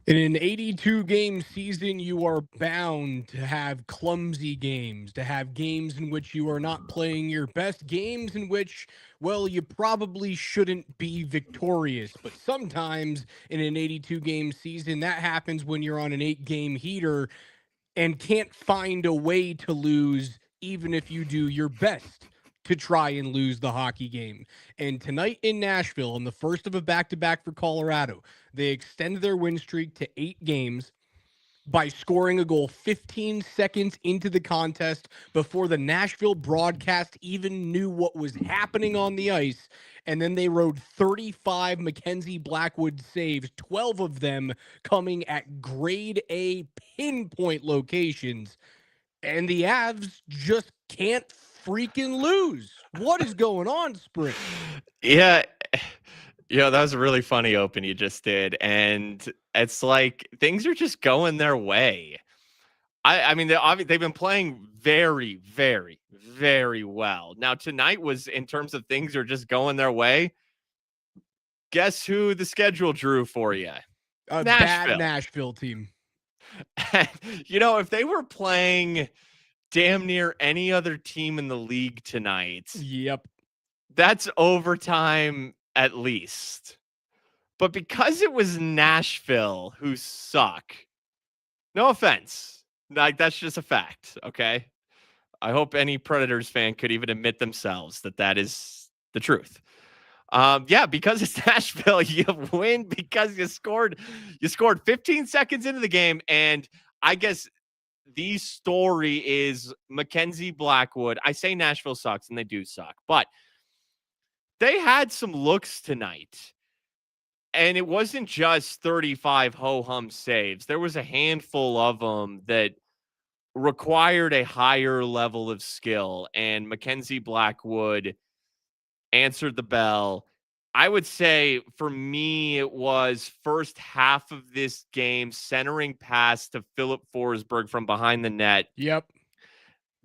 In an 82 game season, you are bound to have clumsy games, to have games in which you are not playing your best, games in which, well, you probably shouldn't be victorious. But sometimes in an 82 game season, that happens when you're on an 8 game heater and can't find a way to lose, even if you do your best to try and lose the hockey game. And tonight in Nashville, in the first of a back to back for Colorado, they extend their win streak to 8 games by scoring a goal 15 seconds into the contest before the Nashville broadcast even knew what was happening on the ice. And then they rode 35 Mackenzie Blackwood saves, 12 of them coming at grade A pinpoint locations. And the Avs just can't freaking lose. What is going on, Spring? Yeah. Yeah, that was a really funny open you just did. And it's like things are just going their way. I mean, they've been playing very, very, very well. Now, tonight was, in terms of things are just going their way, guess who the schedule drew for you? A bad Nashville. Nashville team. If they were playing damn near any other team in the league tonight, Yep. that's overtime at least. But because it was Nashville who suck, no offense, like that's just a fact, okay? I hope any Predators fan could even admit themselves that that is the truth. Because it's Nashville, you win because you scored 15 seconds into the game. And I guess the story is Mackenzie Blackwood. I say Nashville sucks, and they do suck, but they had some looks tonight. And it wasn't just 35 ho-hum saves. There was a handful of them that required a higher level of skill, and Mackenzie Blackwood answered the bell. I would say for me, it was first half of this game, centering pass to Philip Forsberg from behind the net. Yep.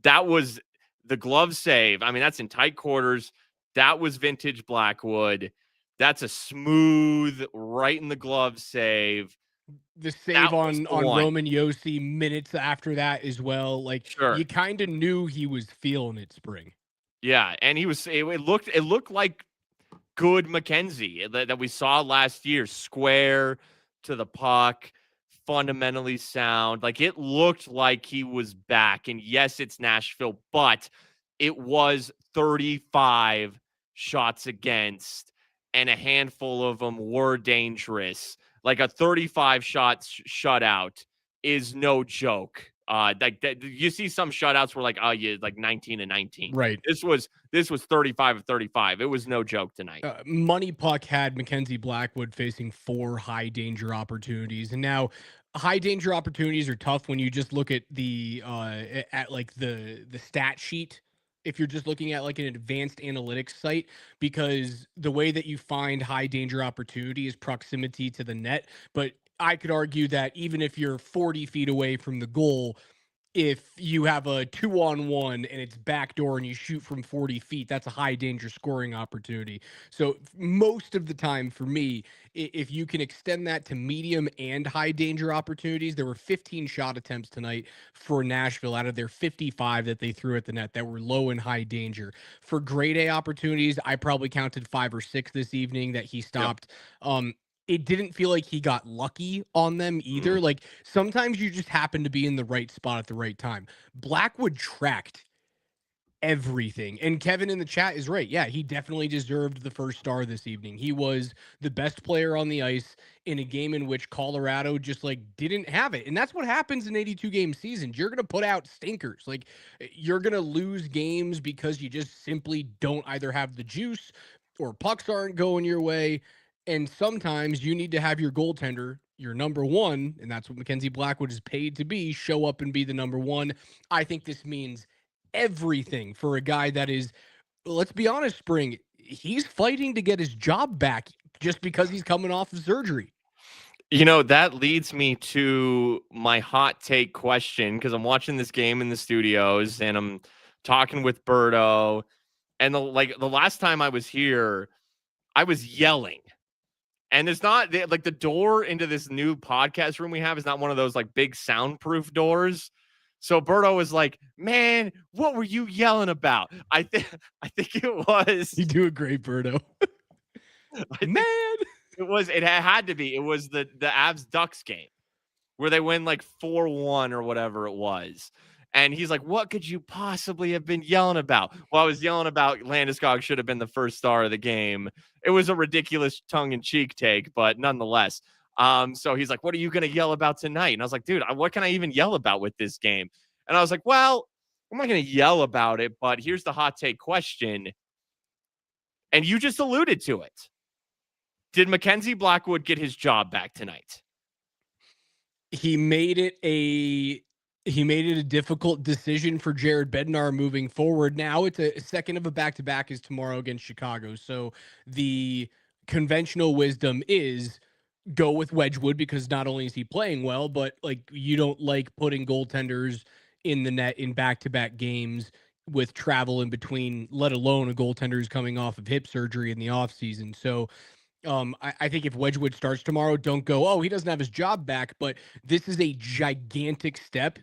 That was the glove save. I mean, that's in tight quarters. That was vintage Blackwood. That's a smooth, right in the glove save. The save on one. Roman Yossi minutes after that as well. Like, Sure. you kind of knew he was feeling it, Spring. Yeah, and he was. It looked like good Mackenzie that we saw last year. Square to the puck, fundamentally sound. Like it looked like he was back. And yes, it's Nashville, but it was 35 shots against, and a handful of them were dangerous. Like a 35 shot shutout is no joke. You see some shutouts where like, oh, you like 19 and 19. Right. This was 35 of 35. It was no joke tonight. Money Puck had Mackenzie Blackwood facing 4 high danger opportunities, and now high danger opportunities are tough when you just look at the stat sheet. If you're just looking at like an advanced analytics site, because the way that you find high danger opportunity is proximity to the net. But I could argue that even if you're 40 feet away from the goal, if you have a 2-on-1 and it's backdoor and you shoot from 40 feet, that's a high danger scoring opportunity. So most of the time for me, if you can extend that to medium and high danger opportunities, there were 15 shot attempts tonight for Nashville out of their 55 that they threw at the net that were low and high danger. For grade A opportunities, I probably counted 5 or 6 this evening that he stopped. Yep. It didn't feel like he got lucky on them either. Like sometimes you just happen to be in the right spot at the right time. Blackwood tracked everything. And Kevin in the chat is right. Yeah, he definitely deserved the first star this evening. He was the best player on the ice in a game in which Colorado just like didn't have it. And that's what happens in 82 game seasons. You're going to put out stinkers. Like you're going to lose games because you just simply don't either have the juice or pucks aren't going your way. And sometimes you need to have your goaltender, your number one, and that's what Mackenzie Blackwood is paid to be, show up and be the number one. I think this means everything for a guy that is, let's be honest, Spring, he's fighting to get his job back just because he's coming off of surgery. That leads me to my hot take question, because I'm watching this game in the studios and I'm talking with Berto. And the last time I was here, I was yelling And it's not like the door into this new podcast room we have is not one of those like big soundproof doors. So Berto was like, "Man, what were you yelling about?" I think it was. You do a great Birdo. I Man. think it was. It had to be. It was the Avs Ducks game where they win like 4-1 or whatever it was. And he's like, "What could you possibly have been yelling about?" Well, I was yelling about Landeskog should have been the first star of the game. It was a ridiculous tongue-in-cheek take, but nonetheless. So he's like, "What are you going to yell about tonight?" And I was like, "Dude, what can I even yell about with this game?" And I was like, "Well, I'm not going to yell about it, but here's the hot take question." And you just alluded to it. Did Mackenzie Blackwood get his job back tonight? He made it a difficult decision for Jared Bednar moving forward. Now it's a second of a back-to-back is tomorrow against Chicago. So the conventional wisdom is go with Wedgwood because not only is he playing well, but like you don't like putting goaltenders in the net in back-to-back games with travel in between, let alone a goaltender who's coming off of hip surgery in the offseason. So I think if Wedgwood starts tomorrow, don't go, oh, he doesn't have his job back. But this is a gigantic step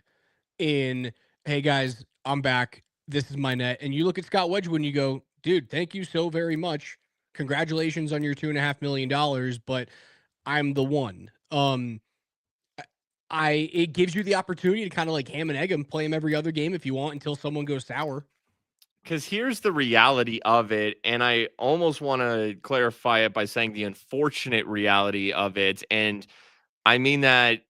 in, hey, guys, I'm back. This is my net. And you look at Scott Wedgwood and you go, dude, thank you so very much. Congratulations on your $2.5 million, but I'm the one. It gives you the opportunity to kind of like ham and egg him, play him every other game if you want until someone goes sour. Because here's the reality of it, and I almost want to clarify it by saying the unfortunate reality of it. And I mean that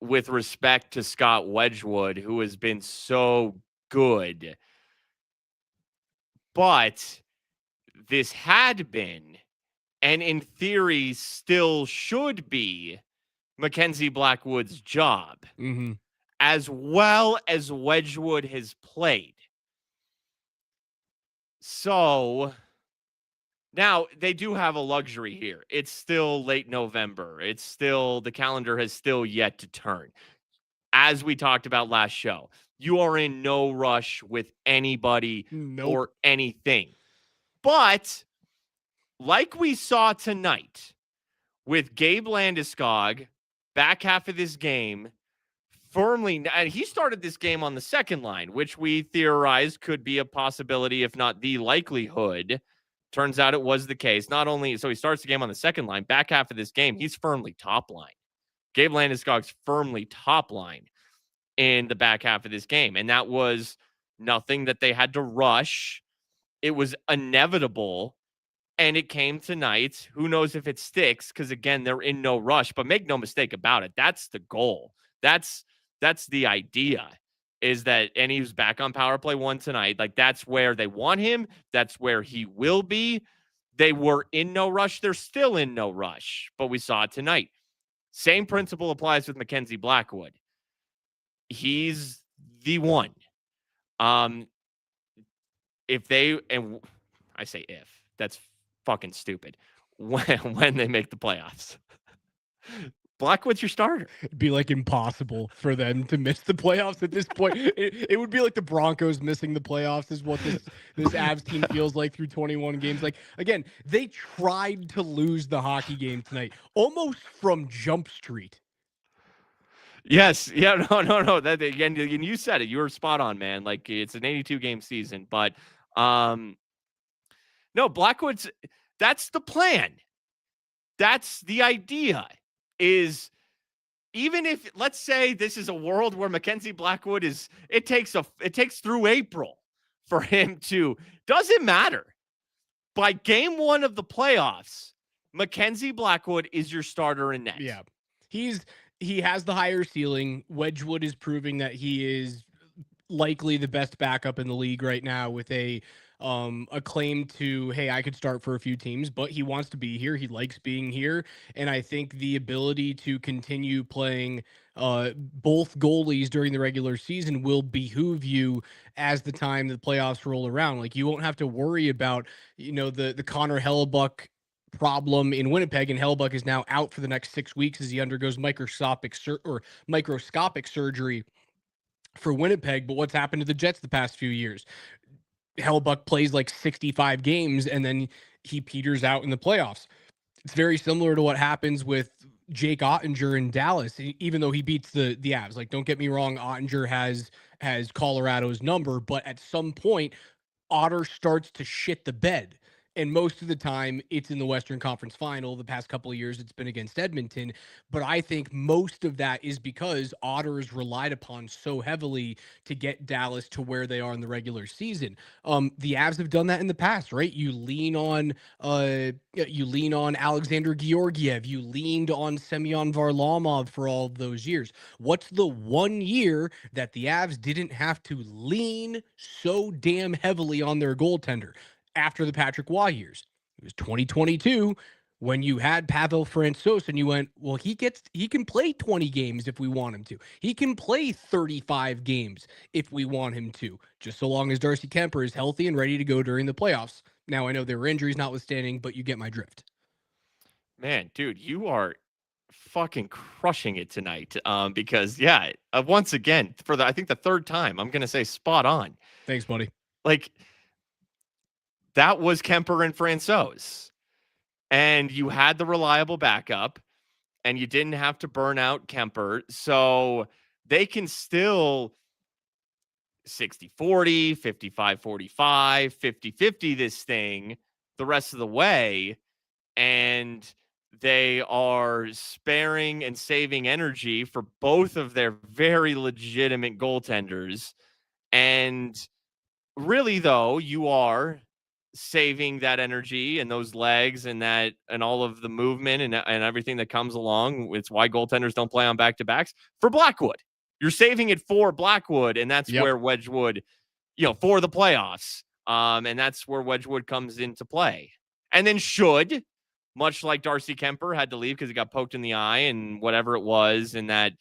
with respect to Scott Wedgwood, who has been so good. But this had been, and in theory still should be, Mackenzie Blackwood's job, as well as Wedgwood has played. So now they do have a luxury here. It's still late November. It's still, the calendar has still yet to turn. As we talked about last show, you are in no rush with anybody or anything. But like we saw tonight with Gabe Landeskog, back half of this game, firmly, and he started this game on the second line, which we theorized could be a possibility, if not the likelihood. Turns out it was the case. Not only, so he starts the game on the second line, back half of this game, he's firmly top line. Gabe Landeskog's firmly top line in the back half of this game. And that was nothing that they had to rush. It was inevitable. And it came tonight. Who knows if it sticks? Because again, they're in no rush. But make no mistake about it. That's the goal. That's the idea. Is that, and he was back on power play 1 tonight. Like, that's where they want him. That's where he will be. They were in no rush. They're still in no rush. But we saw it tonight. Same principle applies with Mackenzie Blackwood. He's the one. If they, and I say if, that's fucking stupid, when they make the playoffs. Blackwood's your starter. It'd be like impossible for them to miss the playoffs at this point. It would be like the Broncos missing the playoffs is what this Avs team feels like through 21 games. Like, again, they tried to lose the hockey game tonight, almost from Jump Street. Yes. Yeah. No. That again, you said it. You were spot on, man. Like, it's an 82 game season, but no, Blackwood's, that's the plan. That's the idea. Is even if, let's say this is a world where Mackenzie Blackwood is, it takes through April for him to, doesn't matter. By game 1 of the playoffs, Mackenzie Blackwood is your starter in net. Yeah. He has the higher ceiling. Wedgwood is proving that he is likely the best backup in the league right now with a claim to, hey, I could start for a few teams, but he wants to be here. He likes being here. And I think the ability to continue playing both goalies during the regular season will behoove you as the time the playoffs roll around. Like, you won't have to worry about, the Connor Hellebuck problem in Winnipeg, and Hellebuck is now out for the next 6 weeks as he undergoes microscopic surgery for Winnipeg. But what's happened to the Jets the past few years? Hellebuck plays like 65 games and then he peters out in the playoffs. It's very similar to what happens with Jake Ottinger in Dallas, even though he beats the Avs. Like, don't get me wrong, Ottinger has Colorado's number, but at some point, Otter starts to shit the bed. And most of the time, it's in the Western Conference Final. The past couple of years, it's been against Edmonton. But I think most of that is because Otter is relied upon so heavily to get Dallas to where they are in the regular season. The Avs have done that in the past, right? You lean on Alexander Georgiev. You leaned on Semyon Varlamov for all of those years. What's the one year that the Avs didn't have to lean so damn heavily on their goaltender after the Patrick Waugh years? It was 2022 when you had Pavel Francouz and you went, well, he can play 20 games if we want him to. He can play 35 games if we want him to, just so long as Darcy Kemper is healthy and ready to go during the playoffs. Now, I know there were injuries notwithstanding, but you get my drift. Man, dude, you are fucking crushing it tonight. Because yeah, once again, for I think the third time, I'm gonna say spot on. Thanks, buddy. Like, that was Kemper and Francouz, and you had the reliable backup, and you didn't have to burn out Kemper, so they can still 60-40, 55-45, 50-50 this thing the rest of the way, and they are sparing and saving energy for both of their very legitimate goaltenders. And really, though, you are saving that energy and those legs and that and all of the movement and everything that comes along. It's why goaltenders don't play on back-to-backs for Blackwood. You're saving it for Blackwood, and that's Yep. where Wedgwood, for the playoffs. And that's where Wedgwood comes into play. And then much like Darcy Kemper had to leave because he got poked in the eye and whatever it was in that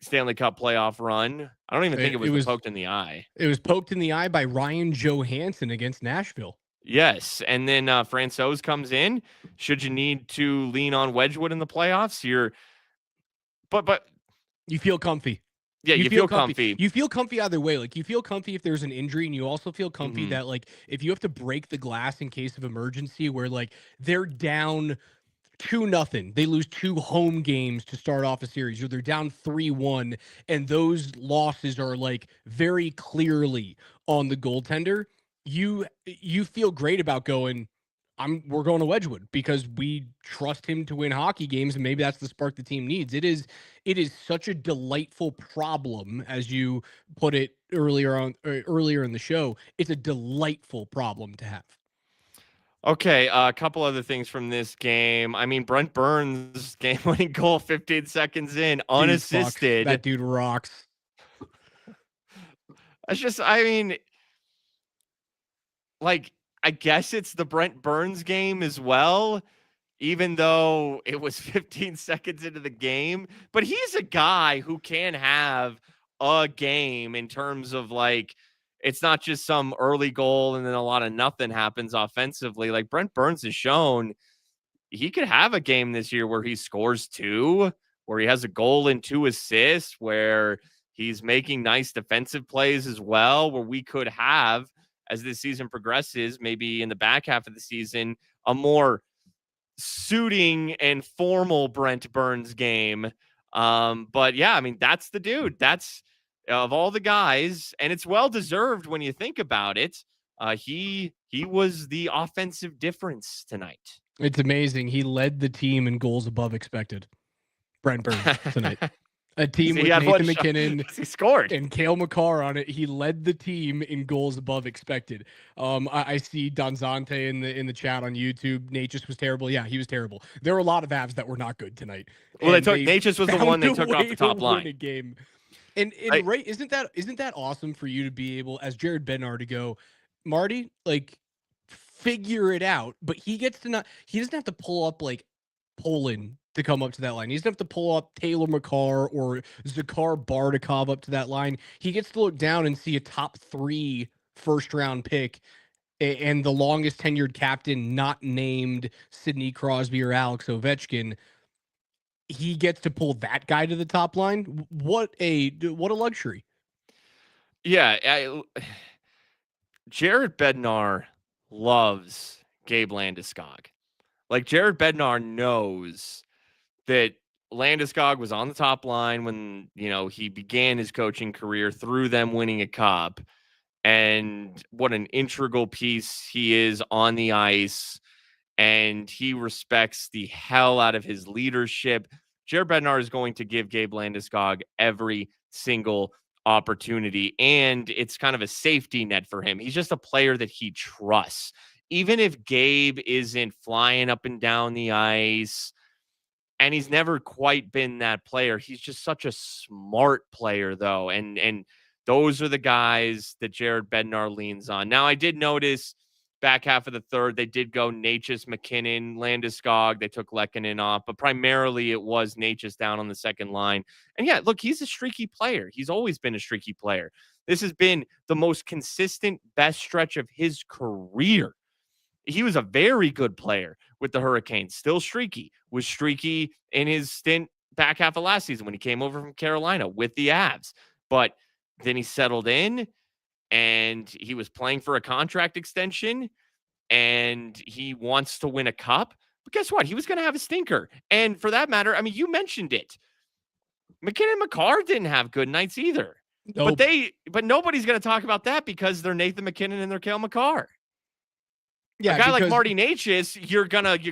Stanley Cup playoff run. I don't even think it was the poked in the eye. It was poked in the eye by Ryan Johansson against Nashville. Yes, and then Francouz comes in. Should you need to lean on Wedgwood in the playoffs, but you feel comfy. Yeah, you feel comfy. You feel comfy either way. Like, you feel comfy if there's an injury, and you also feel comfy that, like, if you have to break the glass in case of emergency, where, like, they're down 2-0, they lose 2 home games to start off a series, or they're down 3-1, and those losses are, like, very clearly on the goaltender. You feel great about going, we're going to Wedgwood because we trust him to win hockey games, and maybe that's the spark the team needs. It is such a delightful problem, as you put it earlier in the show. It's a delightful problem to have. Okay, a couple other things from this game. I mean, Brent Burns game-winning goal 15 seconds in, unassisted. That dude rocks. I mean, like, I guess it's the Brent Burns game as well, even though it was 15 seconds into the game. But he's a guy who can have a game in terms of, like, it's not just some early goal and then a lot of nothing happens offensively. Like, Brent Burns has shown he could have a game this year where he scores 2, where he has a goal and 2 assists, where he's making nice defensive plays as well, where we could have, as this season progresses, maybe in the back half of the season, a more suiting and formal Brent Burns game. But yeah, I mean, that's the dude. That's of all the guys, and it's well deserved when you think about it. He was the offensive difference tonight. It's amazing. He led the team in goals above expected. Brent Burns tonight. A team with Nathan McKinnon he scored and Cale Makar on it. He led the team in goals above expected. I see Donzante in the chat on YouTube. Natchez was terrible. Yeah, he was terrible. There were a lot of Avs that were not good tonight. Well, Natchez was the one they took off the top line. A game. And right, isn't that awesome for you to be able, as Jared Bednar, to go, Marty, like, figure it out, but he doesn't have to pull up like Poland to come up to that line. He doesn't have to pull up Taylor Makar or Zakhar Bardakov up to that line. He gets to look down and see a top 3 first-round pick and the longest tenured captain not named Sidney Crosby or Alex Ovechkin. He gets to pull that guy to the top line. What a luxury. Yeah, Jared Bednar loves Gabe Landeskog. Like Jared Bednar knows that Landeskog was on the top line when, he began his coaching career through them winning a cup, and what an integral piece he is on the ice, and he respects the hell out of his leadership. Jared Bednar is going to give Gabe Landeskog every single opportunity, and it's kind of a safety net for him. He's just a player that he trusts. Even if Gabe isn't flying up and down the ice, and he's never quite been that player. He's just such a smart player, though, and those are the guys that Jared Bednar leans on. Now, I did notice back half of the third, they did go Natchez, McKinnon, Landeskog. They took Lehkonen off, but primarily it was Natchez down on the second line. And yeah, look, he's a streaky player. He's always been a streaky player. This has been the most consistent, best stretch of his career. He was a very good player with the Hurricanes, still streaky, was streaky in his stint back half of last season when he came over from Carolina with the Avs. But then he settled in and he was playing for a contract extension and he wants to win a cup. But guess what? He was going to have a stinker. And for that matter, I mean, you mentioned it. McKinnon Makar didn't have good nights either. Nope. But nobody's going to talk about that because they're Nathan McKinnon and they're Cale Makar. Yeah, a guy like Marty Natchez, you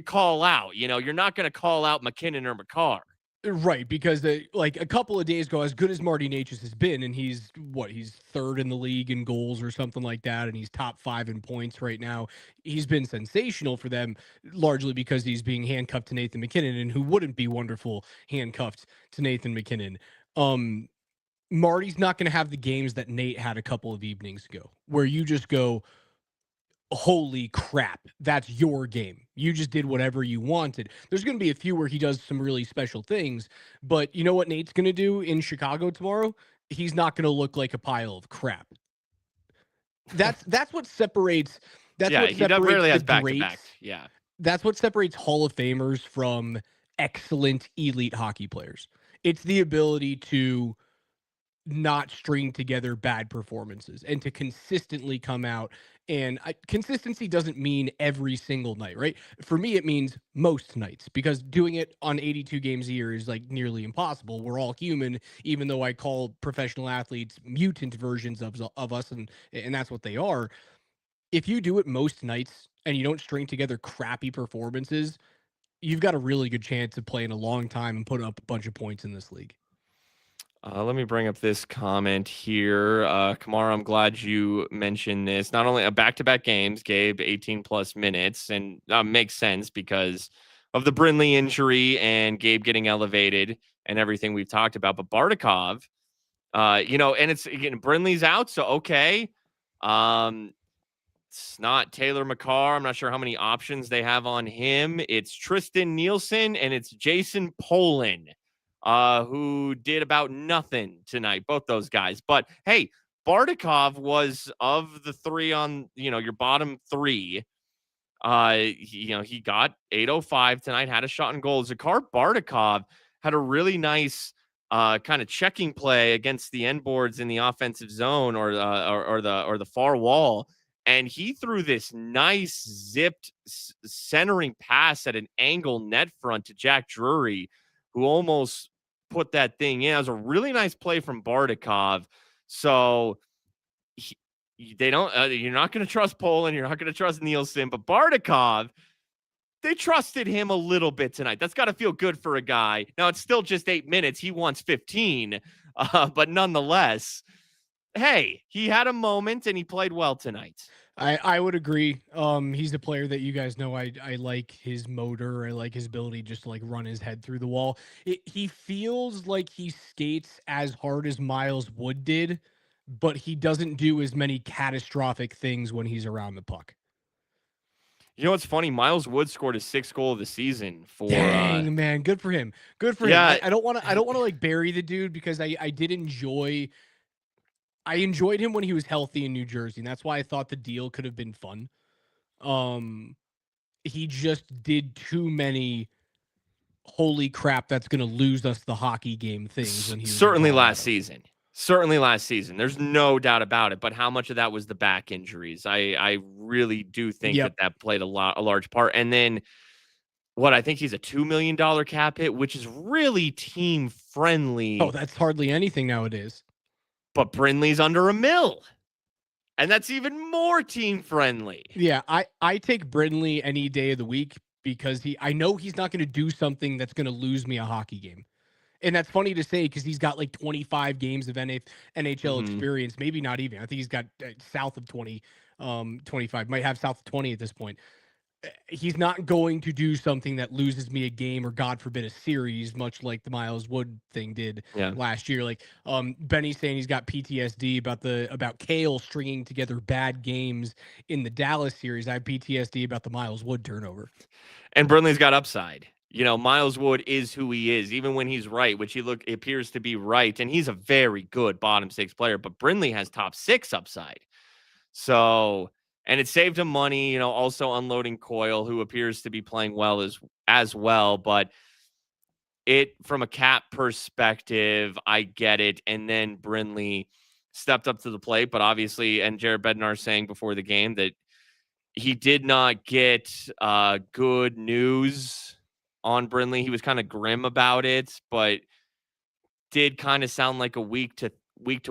call out. You're not gonna call out McKinnon or Makar. Right, because like a couple of days ago, as good as Marty Natchez has been, and he's third in the league in goals or something like that, and he's top 5 in points right now. He's been sensational for them, largely because he's being handcuffed to Nathan McKinnon, and who wouldn't be wonderful handcuffed to Nathan McKinnon. Marty's not going to have the games that Nate had a couple of evenings ago, where you just go, holy crap, that's your game. You just did whatever you wanted. There's going to be a few where he does some really special things, but you know what Nate's going to do in Chicago tomorrow? He's not going to look like a pile of crap. That's what separates. That's what he separates rarely has the back to greats. back. Yeah, that's what separates Hall of Famers from excellent elite hockey players. It's the ability to not string together bad performances and to consistently come out. And consistency doesn't mean every single night, right? For me, it means most nights, because doing it on 82 games a year is like nearly impossible. We're all human, even though I call professional athletes mutant versions of us, and that's what they are. If you do it most nights and you don't string together crappy performances, you've got a really good chance of playing a long time and putting up a bunch of points in this league. Let me bring up this comment here. Kamara, I'm glad you mentioned this. Not only back-to-back games, Gabe, 18 plus minutes, and makes sense because of the Brindley injury and Gabe getting elevated and everything we've talked about. But Bardakov, and it's Brindley's out, so okay. It's not Taylor Makar. I'm not sure how many options they have on him. It's Tristan Nielsen and it's Jason Polin, who did about nothing tonight, both those guys. But hey, Bardakov was of the three on, your bottom three. He got 805 tonight, had a shot and goal. Zakhar Bardakov had a really nice kind of checking play against the end boards in the offensive zone or the far wall. And he threw this nice zipped centering pass at an angle net front to Jack Drury, who almost put that thing in. It was a really nice play from Bardakov. So they don't. You're not going to trust Poland. You're not going to trust Nielsen. But Bardakov, they trusted him a little bit tonight. That's got to feel good for a guy. Now, it's still just 8 minutes. He wants 15. But nonetheless, hey, he had a moment and he played well tonight. I would agree. He's a player that you guys know I like his motor. I like his ability just to like run his head through the wall. He feels like he skates as hard as Miles Wood did, but he doesn't do as many catastrophic things when he's around the puck. You know what's funny? Miles Wood scored his 6th goal of the season for. Dang, man, good for him. Good for him. I don't want to like bury the dude because I did enjoy. I enjoyed him when he was healthy in New Jersey, and that's why I thought the deal could have been fun. He just did too many holy crap, that's going to lose us the hockey game things when he was certainly last season. Certainly last season. There's no doubt about it. But how much of that was the back injuries? I really do think that played a large part. And then I think he's a $2 million cap hit, which is really team Oh, friendly. that's hardly anything nowadays. But Brindley's under $1 million. And that's even more team friendly. Yeah, I take Brindley any day of the week because I know he's not going to do something that's going to lose me a hockey game. And that's funny to say because he's got like 25 games of NHL Mm-hmm. experience, maybe not even. I think he's got south of 25, might have south of 20 at this point. He's not going to do something that loses me a game or God forbid a series, much like the Miles Wood thing did Yeah. last year. Like Benny's saying he's got PTSD about Kale stringing together bad games in the Dallas series. I have PTSD about the Miles Wood turnover. And Brindley's got upside. Miles Wood is who he is, even when he's right, which he appears to be right. And he's a very good bottom six player, but Brindley has top six upside. So, and it saved him money, also unloading Coyle, who appears to be playing well as well. But from a cap perspective, I get it. And then Brindley stepped up to the plate, but obviously, and Jared Bednar saying before the game that he did not get good news on Brindley. He was kind of grim about it, but did kind of sound like a week to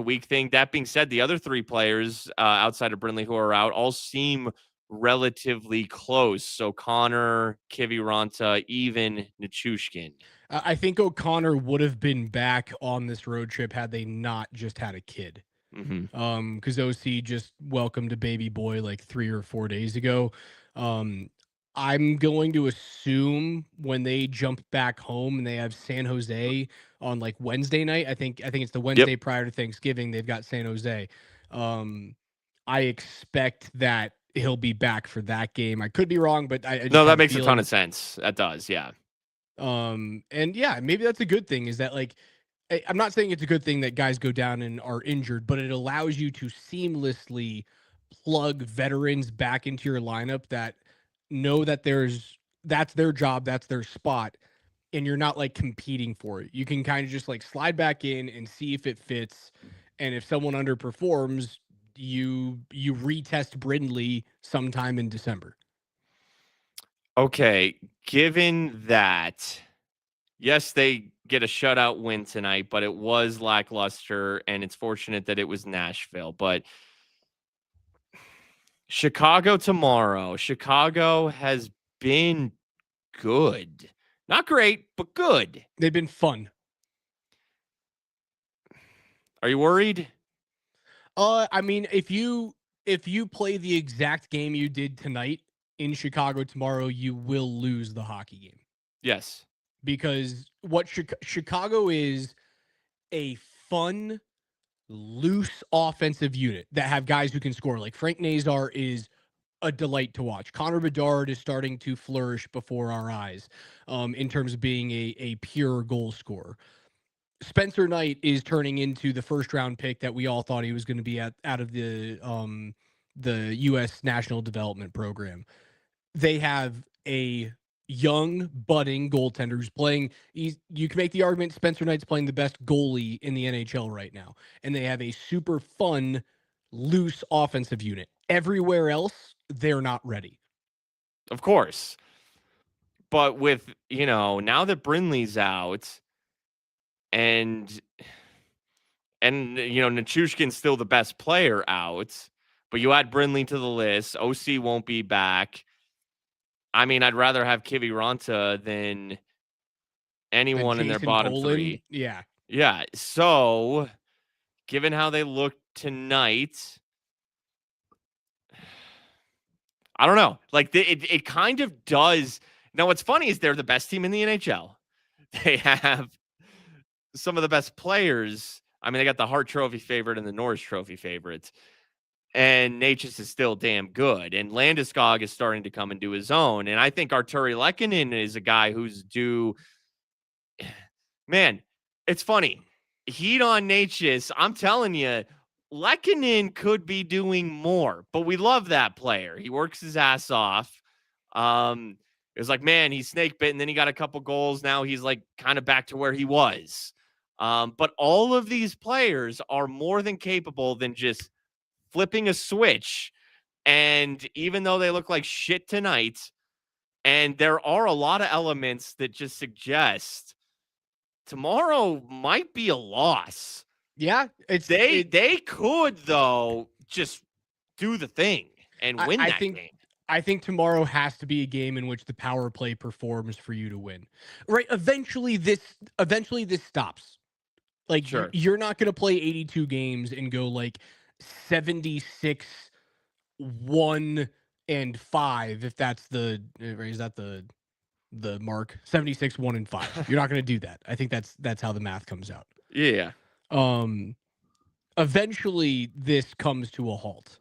week thing. That being said, the other three players outside of Brindley who are out all seem relatively close. So Connor, Kiviranta, even Nichushkin. I think O'Connor would have been back on this road trip had they not just had a kid. Mm-hmm. Because OC just welcomed a baby boy like 3 or 4 days ago. I'm going to assume when they jump back home and they have San Jose on like Wednesday night. I think it's the Yep. Wednesday prior to Thanksgiving. They've got San Jose. I expect that he'll be back for that game. I could be wrong, but I just No, that have a makes a ton feeling. of sense. That does, yeah. And yeah, maybe that's a good thing. Is that like I'm not saying it's a good thing that guys go down and are injured, but it allows you to seamlessly plug veterans back into your lineup that know that that's their job, that's their spot, and you're not like competing for it. You can kind of just like slide back in and see if it fits. And if someone underperforms, you retest Brindley sometime in December. Okay, given that, yes, they get a shutout win tonight, but it was lackluster, and it's fortunate that it was Nashville. But Chicago tomorrow. Chicago has been good. Not great, but good. They've been fun. Are you worried? I mean, if you play the exact game you did tonight in Chicago tomorrow, you will lose the hockey game Yes. because what Chicago is a fun, loose offensive unit that have guys who can score. Like Frank Nazar is a delight to watch. Connor Bedard is starting to flourish before our eyes, in terms of being a pure goal scorer. Spencer Knight is turning into the first round pick that we all thought he was going to be out of the U.S. National Development Program. They have a young budding goaltender who's playing. You can make the argument Spencer Knight's playing the best goalie in the NHL right now, and they have a super fun, loose offensive unit. Everywhere else, they're not ready. Of course. But with, now that Brindley's out and Nichushkin's still the best player out, but you add Brindley to the list, OC won't be back. I mean, I'd rather have Kiviranta than Then anyone in their Jason bottom Poland, three. yeah. Yeah. So, given how they look tonight, I don't know. Like, it kind of does. Now, what's funny is they're the best team in the NHL. They have some of the best players. I mean, they got the Hart Trophy favorite and the Norris Trophy favorites. And Natchez is still damn good. And Landeskog is starting to come into his own. And I think Arturi Lehkonen is a guy who's due. Man, it's funny. Heat on Natchez. I'm telling you, Lehkonen could be doing more, but we love that player. He works his ass off. It was like, man, he's snake bitten. Then he got a couple goals. Now he's like kind of back to where he was. But all of these players are more than capable than just flipping a switch. And even though they look like shit tonight, And there are a lot of elements that just suggest tomorrow might be a loss. Yeah, They could, though, just do the thing and win I that think game. I think tomorrow has to be a game in which the power play performs for you to win. Right? Eventually this stops. Like Sure. you're not going to play 82 games and go like 76 1 and 5 if that's is that the mark 76 1 and 5. You're not going to do that. I think that's how the math comes out. Yeah. Um Eventually this comes to a halt.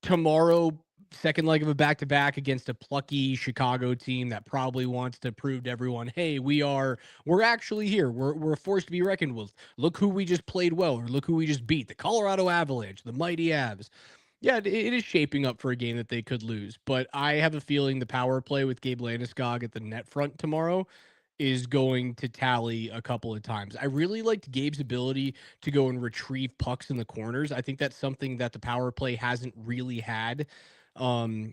Tomorrow, second leg of a back-to-back against a plucky Chicago team that probably wants to prove to everyone, hey, we're actually here. We're a force to be reckoned with. Look who we just played well, or look who we just beat. The Colorado Avalanche, the mighty Avs. Yeah, it is shaping up for a game that they could lose, but I have a feeling the power play with Gabe Landeskog at the net front tomorrow is going to tally a couple of times. I really liked Gabe's ability to go and retrieve pucks in the corners. I think that's something that the power play hasn't really had.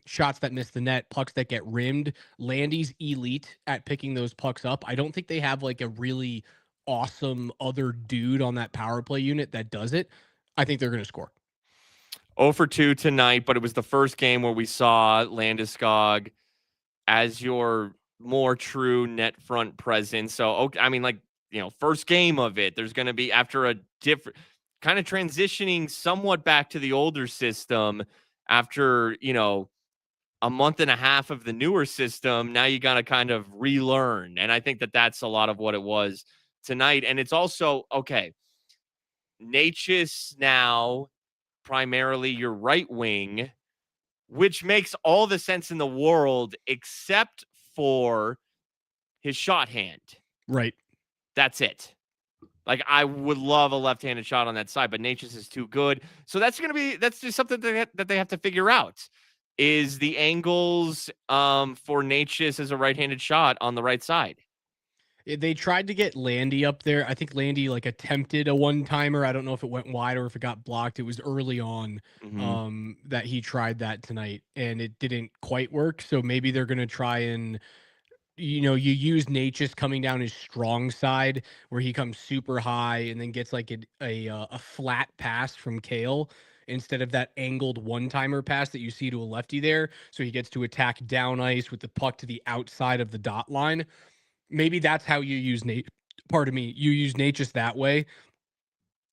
Shots that miss the net, pucks that get rimmed. Landy's elite at picking those pucks up. I don't think they have like a really awesome other dude on that power play unit that does it. I think they're going to score. 0 for 2 tonight, but it was the first game where we saw Landeskog as your more true net front presence. So, okay, I mean, like, first game of it, there's going to be after a different kind of transitioning somewhat back to the older system after, a month and a half of the newer system. Now you got to kind of relearn. And I think that that's a lot of what it was tonight. And it's also, okay, Natchez now primarily your right wing, which makes all the sense in the world except for his shot hand. Right. That's it. Like, I would love a left-handed shot on that side, but Natchez is too good. So that's just something that they have to figure out. Is the angles for Natchez as a right-handed shot on the right side? They tried to get Landy up there. I think Landy like attempted a one-timer. I don't know if it went wide or if it got blocked. It was early on that he tried that tonight and it didn't quite work. So maybe they're going to try and you use Natchez coming down his strong side where he comes super high and then gets like a flat pass from Kale instead of that angled one-timer pass that you see to a lefty there. So he gets to attack down ice with the puck to the outside of the dot line. Maybe that's how you use Nate. Pardon me. You use Natchez that way.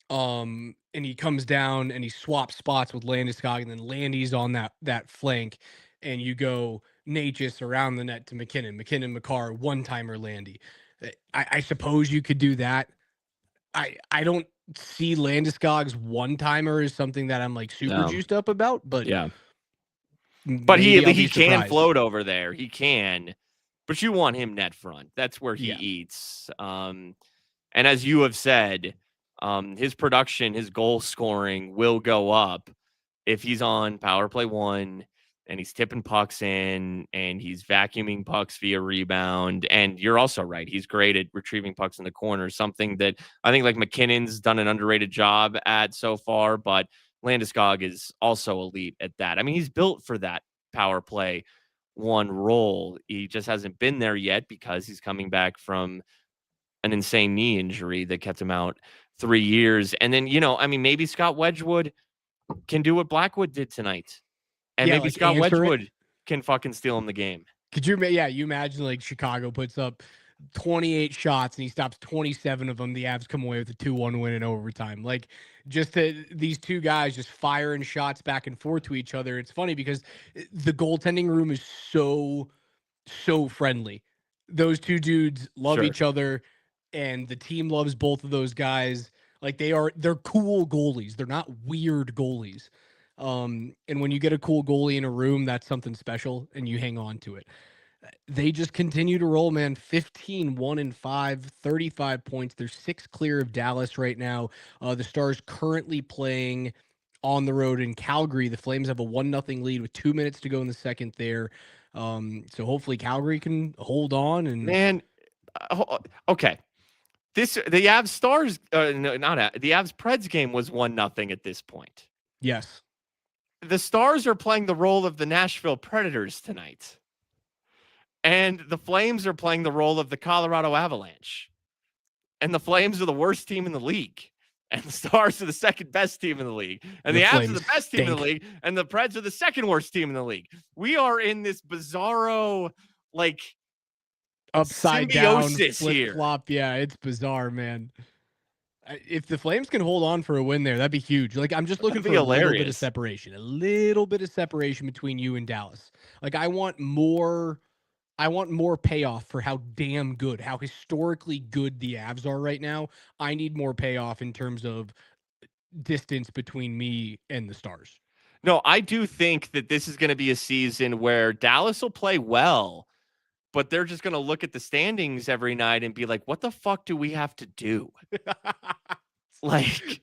And he comes down and he swaps spots with Landeskog, and then Landy's on that flank, and you go Natchez around the net to McKinnon, Makar, one-timer Landy. I suppose you could do that. I don't see Landeskog's one-timer as something that I'm like super juiced up about, but yeah. But he can float over there. He can. But you want him net front. That's where he eats. And as you have said, his production, his goal scoring will go up if he's on power play 1 and he's tipping pucks in and he's vacuuming pucks via rebound. And you're also right. He's great at retrieving pucks in the corner, something that I think like McKinnon's done an underrated job at so far, but Landeskog is also elite at that. I mean, he's built for that power play 1 role. He just hasn't been there yet because he's coming back from an insane knee injury that kept him out 3 years. And then, I mean, maybe Scott Wedgwood can do what Blackwood did tonight. And maybe like Scott Wedgwood can fucking steal him the game. Could you imagine like Chicago puts up 28 shots and he stops 27 of them. The Avs come away with a 2-1 win in overtime. Like just these two guys just firing shots back and forth to each other. It's funny because the goaltending room is so friendly. Those two dudes love each other and the team loves both of those guys. Like they're cool goalies. They're not weird goalies. And when you get a cool goalie in a room, that's something special and you hang on to it. They just continue to roll, man. 15, 1-5, 35 points. They're 6 clear of Dallas right now. The Stars currently playing on the road in Calgary. The Flames have a 1-0 lead with 2 minutes to go in the second there. So hopefully Calgary can hold on. And man, okay. The Avs Stars, no, not the Avs Preds game was 1-0 at this point. Yes. The Stars are playing the role of the Nashville Predators tonight. And the Flames are playing the role of the Colorado Avalanche. And the Flames are the worst team in the league. And the Stars are the second best team in the league. And The the Avs are Flames the best team in the stink. league. And the Preds are the second worst team in the league. We are in this bizarro, like, Upside down, symbiosis flip here. flop. Yeah, it's bizarre, man. If the Flames can hold on for a win there, that'd be huge. Like, I'm just looking That'd for be a little bit of hilarious. separation, between you and Dallas. Like, I want more payoff for how damn good, how historically good the Avs are right now. I need more payoff in terms of distance between me and the Stars. No, I do think that this is going to be a season where Dallas will play well, but they're just going to look at the standings every night and be like, what the fuck do we have to do? Like,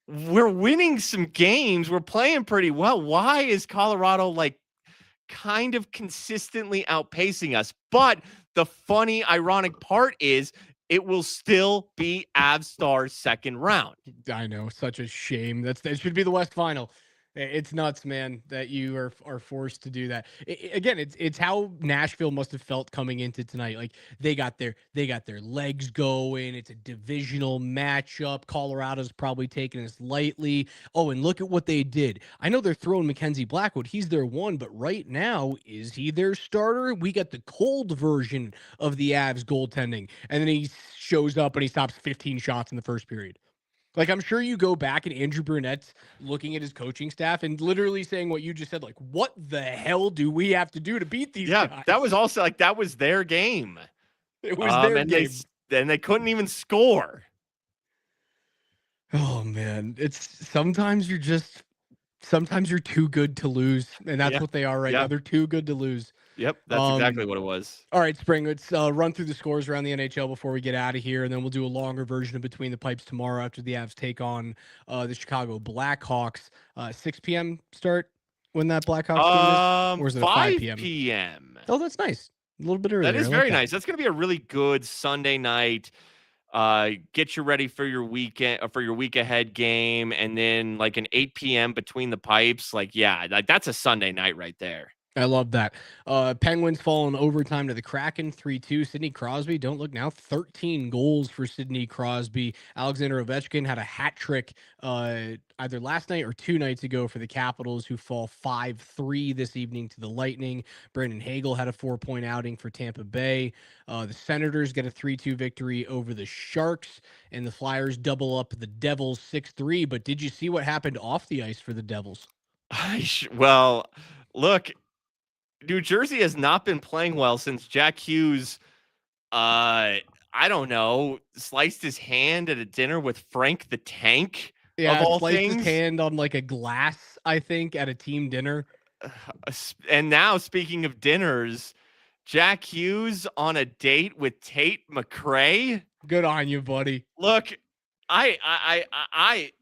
we're winning some games. We're playing pretty well. Why is Colorado like kind of consistently outpacing us? But the funny, ironic part is it will still be Avstar's second round. I know, such a shame. That should be the West Final. It's nuts, man, that you are forced to do that. Again, it's how Nashville must have felt coming into tonight. Like they got their legs going. It's a divisional matchup. Colorado's probably taking this lightly. Oh, and look at what they did. I know they're throwing Mackenzie Blackwood. He's their one, but right now, is he their starter? We got the cold version of the Avs goaltending, and then he shows up and he stops 15 shots in the first period. Like, I'm sure you go back and Andrew Burnett's looking at his coaching staff and literally saying what you just said, like, what the hell do we have to do to beat these guys? That was also like that was their game. It was their And game. they couldn't even score. Oh man, sometimes you're too good to lose, and that's Yeah. what they are right now. They're too good to lose. Yep, that's exactly what it was. All right, Spring, let's run through the scores around the NHL before we get out of here, and then we'll do a longer version of Between the Pipes tomorrow after the Avs take on the Chicago Blackhawks. 6 p.m. start when that Blackhawks game is? Or is it a 5 p.m.? p.m. Oh, that's nice. A little bit earlier. That is I like very that. nice. That's going to be a really good Sunday night. Get you ready for your weekend, for your week ahead game, and then like an 8 p.m. Between the Pipes. Like, yeah, like that's a Sunday night right there. I love that. Penguins fall in overtime to the Kraken 3-2. Sidney Crosby, don't look now, 13 goals for Sidney Crosby. Alexander Ovechkin had a hat trick either last night or 2 nights ago for the Capitals, who fall 5-3 this evening to the Lightning. Brandon Hagel had a 4-point outing for Tampa Bay. The Senators get a 3-2 victory over the Sharks, and the Flyers double up the Devils 6-3. But did you see what happened off the ice for the Devils? Well, look, New Jersey has not been playing well since Jack Hughes, I don't know, sliced his hand at a dinner with Frank the Tank, of Yeah, all sliced his things. hand on like a glass, I think, at a team dinner. And now, speaking of dinners, Jack Hughes on a date with Tate McRae. Good on you, buddy. Look, I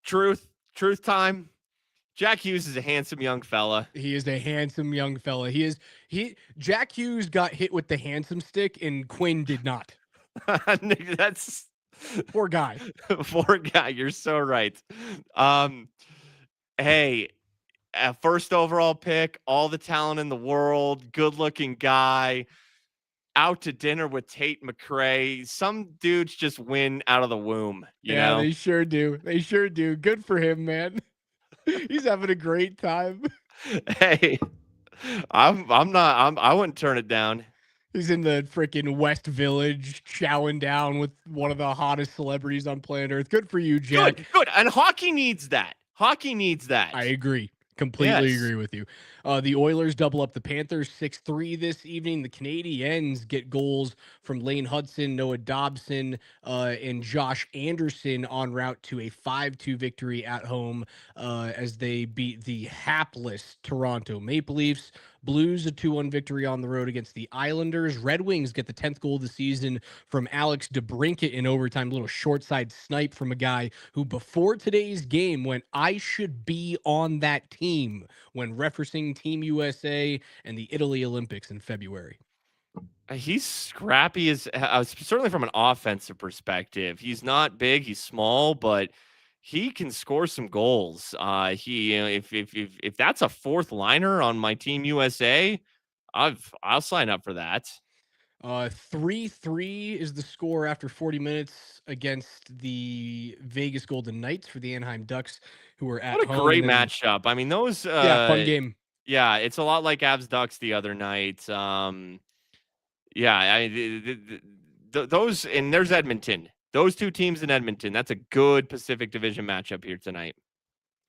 truth time. Jack Hughes is a handsome young fella. He is a handsome young fella. Jack Hughes got hit with the handsome stick and Quinn did not. That's Poor guy. Poor guy. You're so right. Hey, first overall pick, all the talent in the world, good looking guy, out to dinner with Tate McRae. Some dudes just win out of the womb, you know? They sure do. They sure do. Good for him, man. He's having a great time. Hey, I wouldn't turn it down. He's in the freaking West Village chowing down with one of the hottest celebrities on planet Earth. Good for you, Jack. Good. And hockey needs that. Hockey needs that. I agree. Completely agree with you. The Oilers double up the Panthers 6-3 this evening. The Canadiens get goals from Lane Hudson, Noah Dobson, and Josh Anderson en route to a 5-2 victory at home as they beat the hapless Toronto Maple Leafs. Blues a 2-1 victory on the road against the Islanders. Red Wings get the 10th goal of the season from Alex DeBrincat in overtime. A little short side snipe from a guy who before today's game went, I should be on that team, when referencing Team USA and the Italy Olympics in February. He's scrappy as certainly from an offensive perspective. He's not big, he's small, but he can score some goals. If that's a fourth liner on my Team USA, I'll sign up for that. 3-3 is the score after 40 minutes against the Vegas Golden Knights for the Anaheim Ducks, who are at What a home. And great then, matchup. I mean, those yeah, fun game. yeah, it's a lot like Avs Ducks the other night. Yeah, those, and there's Edmonton. Those two teams in Edmonton. That's a good Pacific Division matchup here tonight.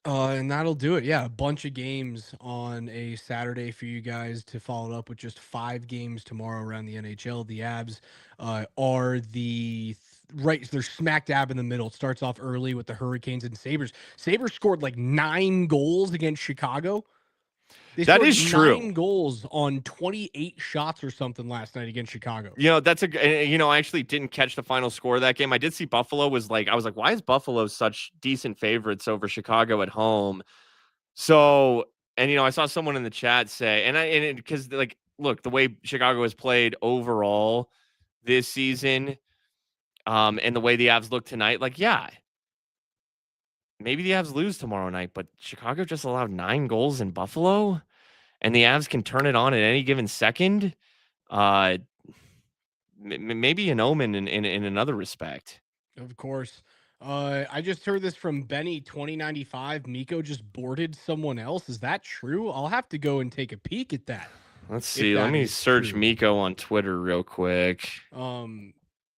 And that'll do it. Yeah, a bunch of games on a Saturday for you guys to follow it up with just 5 games tomorrow around the NHL. The Abs are right. They're smack dab in the middle. It starts off early with the Hurricanes and Sabres. Sabres scored like 9 goals against Chicago. They That scored is true. 9 goals on 28 shots or something last night against Chicago. I actually didn't catch the final score of that game. I did see Buffalo was like, I was like, why is Buffalo such decent favorites over Chicago at home? So, and I saw someone in the chat say, because like, look, the way Chicago has played overall this season, and the way the Avs look tonight, like, yeah, maybe the Avs lose tomorrow night, but Chicago just allowed 9 goals in Buffalo, and the Avs can turn it on at any given second. Maybe an omen in another respect. Of course. I just heard this from Benny 2095. Miko just boarded someone else. Is that true? I'll have to go and take a peek at that. Let's If see. Let that me is search true. Miko on Twitter real quick.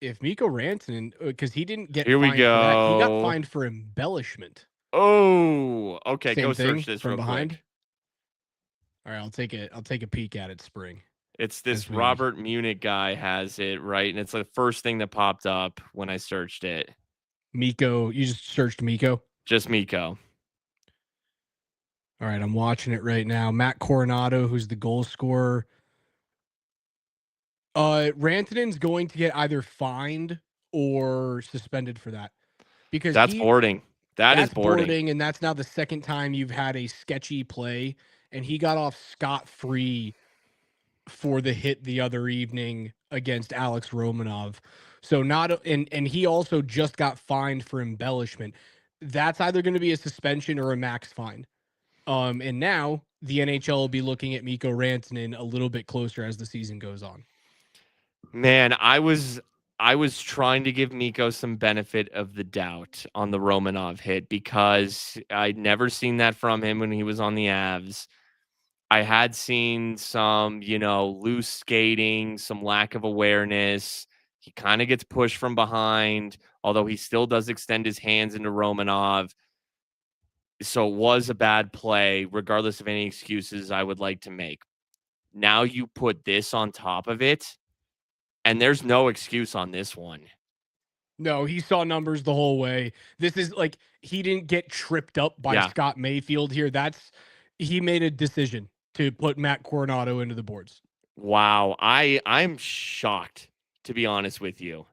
If Miko Rantanen, because he didn't get Here we fined for that, he got go. fined for embellishment. Oh, okay. Same Go search thing this from real behind. quick. All right, I'll take a peek at it, Spring. It's As this we Robert Munich guy has it, right? And it's the first thing that popped up when I searched it. Miko, you just searched Miko. Just Miko. All right, I'm watching it right now. Matt Coronado, who's the goal scorer. Rantanen's going to get either fined or suspended for that because That's boarding. That is that's boarding. boarding, and that's now the second time you've had a sketchy play, and he got off scot-free for the hit the other evening against Alex Romanov. So and he also just got fined for embellishment. That's either going to be a suspension or a max fine. And now the NHL will be looking at Mikko Rantanen a little bit closer as the season goes on. Man, I was trying to give Miko some benefit of the doubt on the Romanov hit because I'd never seen that from him when he was on the Avs. I had seen some, loose skating, some lack of awareness. He kind of gets pushed from behind, although he still does extend his hands into Romanov. So it was a bad play, regardless of any excuses I would like to make. Now you put this on top of it, and there's no excuse on this one. No, he saw numbers the whole way. This is like he didn't get tripped up by Yeah. Scott Mayfield here. He made a decision to put Matt Coronado into the boards. Wow. I'm shocked, to be honest with you,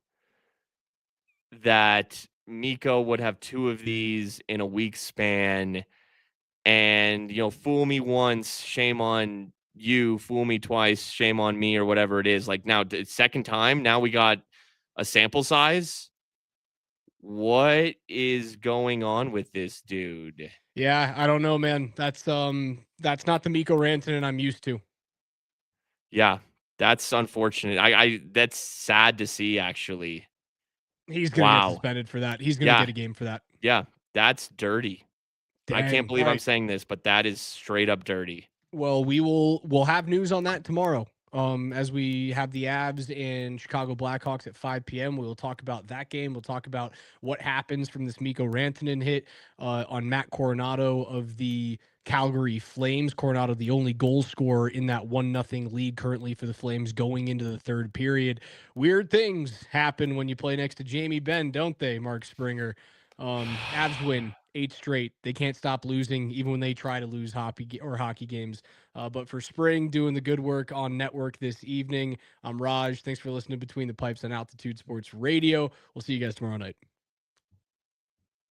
that Miko would have 2 of these in a week span. And, fool me once, shame on you. Fool me twice, shame on me, or whatever it is. Like now, second time, now we got a sample size. What is going on with this dude? Yeah, I don't know, man. That's not the Mikko Rantanen I'm used to. Yeah, that's unfortunate. That's sad to see, actually. He's gonna get Wow. suspended for that. He's gonna Yeah. get a game for that. Yeah, that's dirty. I can't Dang. believe All I'm right. saying this, but that is straight up dirty. Well, we'll have news on that tomorrow. As we have the Avs and Chicago Blackhawks at 5 p.m. We'll talk about that game. We'll talk about what happens from this Mikko Rantanen hit on Matt Coronado of the Calgary Flames. Coronado, the only goal scorer in that 1-0 lead currently for the Flames going into the third period. Weird things happen when you play next to Jamie Benn, don't they, Mark Springer? Avs win 8 straight. They can't stop losing even when they try to lose hockey games. But for Spring doing the good work on network this evening, I'm Raj. Thanks for listening to Between the Pipes on Altitude Sports Radio. We'll see you guys tomorrow night.